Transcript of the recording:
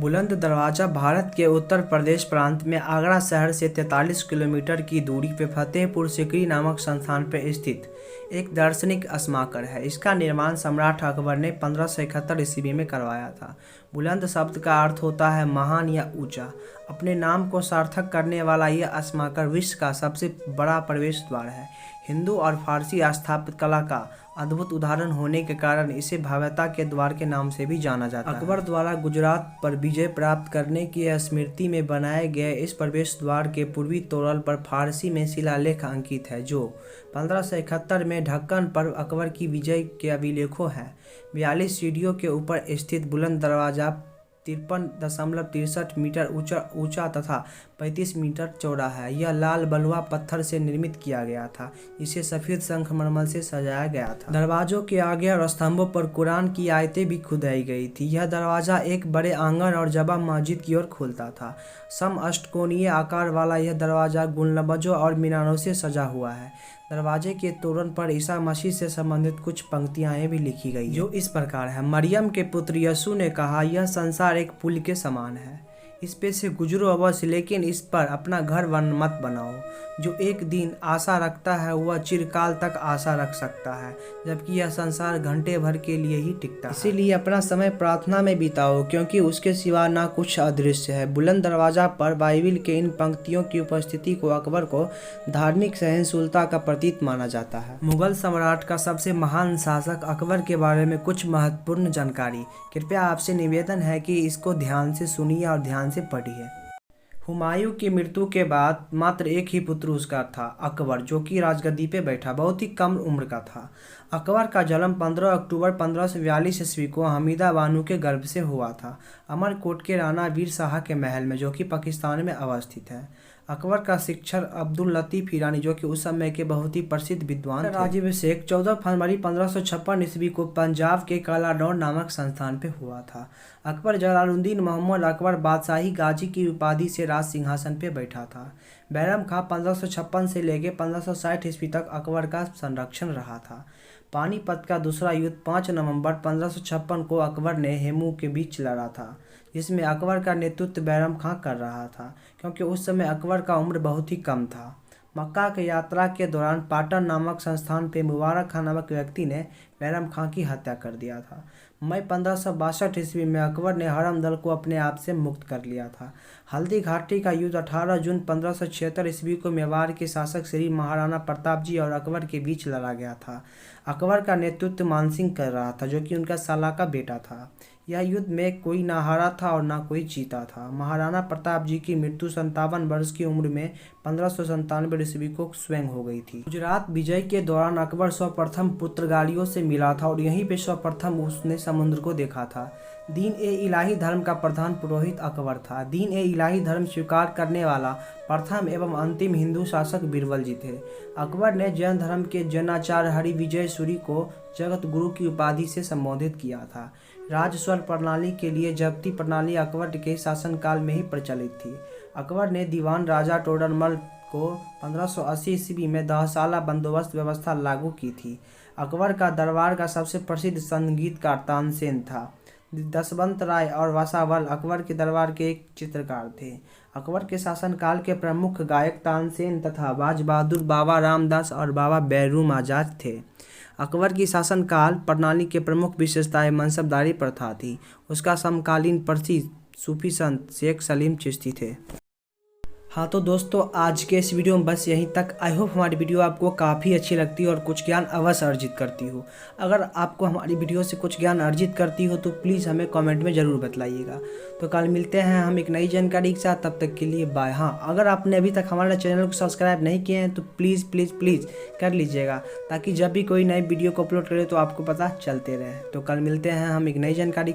बुलंद दरवाज़ा भारत के उत्तर प्रदेश प्रांत में आगरा शहर से 43 किलोमीटर की दूरी पर फतेहपुर सीकरी नामक स्थान पर स्थित एक दार्शनिक स्मारक है। इसका निर्माण सम्राट अकबर ने 1571 ईस्वी में करवाया था। बुलंद शब्द का अर्थ होता है महान या ऊंचा। अपने नाम को सार्थक करने वाला यह स्मारक विश्व का सबसे बड़ा प्रवेश द्वार है। हिंदू और फारसी स्थापत्य कला का अद्भुत उदाहरण होने के कारण इसे भव्यता के द्वार के नाम से भी जाना जाता है। अकबर द्वारा गुजरात पर विजय प्राप्त करने की स्मृति में बनाए गए इस प्रवेश द्वार के पूर्वी तोरल पर फारसी में शिलालेख अंकित है, जो 1571 में ढक्कन पर अकबर की विजय के अभिलेखों है। 42 सीढ़ियों के ऊपर स्थित बुलंद दरवाज़ा 53.63 मीटर ऊंचा तथा 35 मीटर चौड़ा है। यह लाल बलुआ पत्थर से निर्मित किया गया था। इसे सफ़ेद संगमरमर से सजाया गया था। दरवाजों के आगे और स्तंभों पर कुरान की आयतें भी खुदाई गई थी। यह दरवाज़ा एक बड़े आंगन और जबा मस्जिद की ओर खुलता था। सम अष्टकोणीय आकार वाला यह दरवाज़ा गुंबदों और मीनारों से सजा हुआ है। दरवाजे के तोरण पर ईसा मसीह से संबंधित कुछ पंक्तियां भी लिखी गई, जो इस प्रकार है। मरियम के पुत्र यीशु ने कहा, यह संसार एक पुल के समान है, इस पे से गुजरो अवश्य, लेकिन इस पर अपना घर मत बनाओ। जो एक दिन आशा रखता है वह चिरकाल तक आशा रख सकता है, जबकि यह संसार घंटे भर के लिए ही टिकता है। इसीलिए अपना समय प्रार्थना में बिताओ, क्योंकि उसके सिवा ना कुछ अदृश्य है। बुलंद दरवाजा पर बाइबिल के इन पंक्तियों की उपस्थिति को अकबर को धार्मिक सहनशीलता का प्रतीक माना जाता है। मुगल सम्राट का सबसे महान शासक अकबर के बारे में कुछ महत्वपूर्ण जानकारी। कृपया आपसे निवेदन है कि इसको ध्यान से सुनिए और ध्यान से पढ़िए। हुमायूं की मृत्यु के बाद मात्र एक ही पुत्र उसका था, अकबर, जो कि राजगद्दी पे बैठा। बहुत ही कम उम्र का था। अकबर का जन्म 15 अक्टूबर 1542 ईस्वी को हमीदा बानो के गर्भ से हुआ था, अमरकोट के राणा वीर शाह के महल में, जो कि पाकिस्तान में अवस्थित है। अकबर का शिक्षक अब्दुल लतीफ ईरानी, जो कि उस समय के बहुत ही प्रसिद्ध विद्वान थे। राज्याभिषेक 14 फरवरी 1556 ईस्वी को पंजाब के कालाडोर नामक संस्थान पे हुआ था। अकबर जलालुद्दीन मोहम्मद अकबर बादशाही गाजी की उपाधि से राज सिंहासन पे बैठा था। बैरम खां 1556 से लेकर 1560 ईस्वी तक अकबर का संरक्षण रहा था। पानीपत का दूसरा युद्ध 5 नवंबर 1556 को अकबर ने हेमू के बीच लड़ा था, जिसमें अकबर का नेतृत्व बैरम खां कर रहा था, क्योंकि उस समय अकबर का उम्र बहुत ही कम था। मक्का की यात्रा के दौरान पाटन नामक संस्थान पे मुबारक खां नामक व्यक्ति ने बैरम खां की हत्या कर दिया था। मई 1562 ईस्वी में अकबर ने हरम दल को अपने आप से मुक्त कर लिया था। हल्दी घाटी का युद्ध 18 जून 1576 ईस्वी को मेवाड़ के शासक श्री महाराणा प्रताप जी और अकबर के बीच लड़ा गया था। अकबर का नेतृत्व मानसिंह कर रहा था, जो कि उनका साला का बेटा था। यह युद्ध में कोई ना हारा था और ना कोई जीता था। महाराणा प्रताप जी की मृत्यु 57 वर्ष की उम्र में 1597 ईस्वी को स्वयं हो गई थी। गुजरात विजय के दौरान अकबर सर्वप्रथम पुर्तगालियों से मिला था और यहीं पे सर्वप्रथम उसने समुद्र को देखा था। दीन ए इलाही धर्म का प्रधान पुरोहित अकबर था। दीन ए इलाही धर्म स्वीकार करने वाला प्रथम एवं अंतिम हिंदू शासक बीरबल जी थे। अकबर ने जैन धर्म के जैनाचार्य हरि विजय सूरी को जगत गुरु की उपाधि से संबोधित किया था। राजस्व प्रणाली के लिए जब्ती प्रणाली अकबर के शासनकाल में ही प्रचलित थी। अकबर ने दीवान राजा टोडरमल को 1580 ईस्वी में 10 साला बंदोबस्त व्यवस्था लागू की थी। अकबर का दरबार का सबसे प्रसिद्ध संगीतकार तानसेन था। दशवंत राय और वसावल अकबर के दरबार के एक चित्रकार थे। अकबर के शासनकाल के प्रमुख गायक तानसेन तथा बाज बहादुर, बाबा रामदास और बाबा बैरूम आजाद थे। अकबर की शासनकाल प्रणाली के प्रमुख विशेषताएं मनसबदारी प्रथा थी। उसका समकालीन प्रसिद्ध सूफी संत शेख सलीम चिश्ती थे। हाँ तो दोस्तों, आज के इस वीडियो में बस यहीं तक। आई होप हमारी वीडियो आपको काफ़ी अच्छी लगती है और कुछ ज्ञान अवश्य अर्जित करती हो। अगर आपको हमारी वीडियो से कुछ ज्ञान अर्जित करती हो तो प्लीज़ हमें कमेंट में ज़रूर बताइएगा। तो कल मिलते हैं हम एक नई जानकारी के साथ, तब तक के लिए बाय। हाँ, अगर आपने अभी तक हमारे चैनल को सब्सक्राइब नहीं किए हैं तो प्लीज़ प्लीज़ प्लीज़ कर लीजिएगा, ताकि जब भी कोई नई वीडियो को अपलोड करें तो आपको पता चलते रहे। तो कल मिलते हैं हम एक नई जानकारी।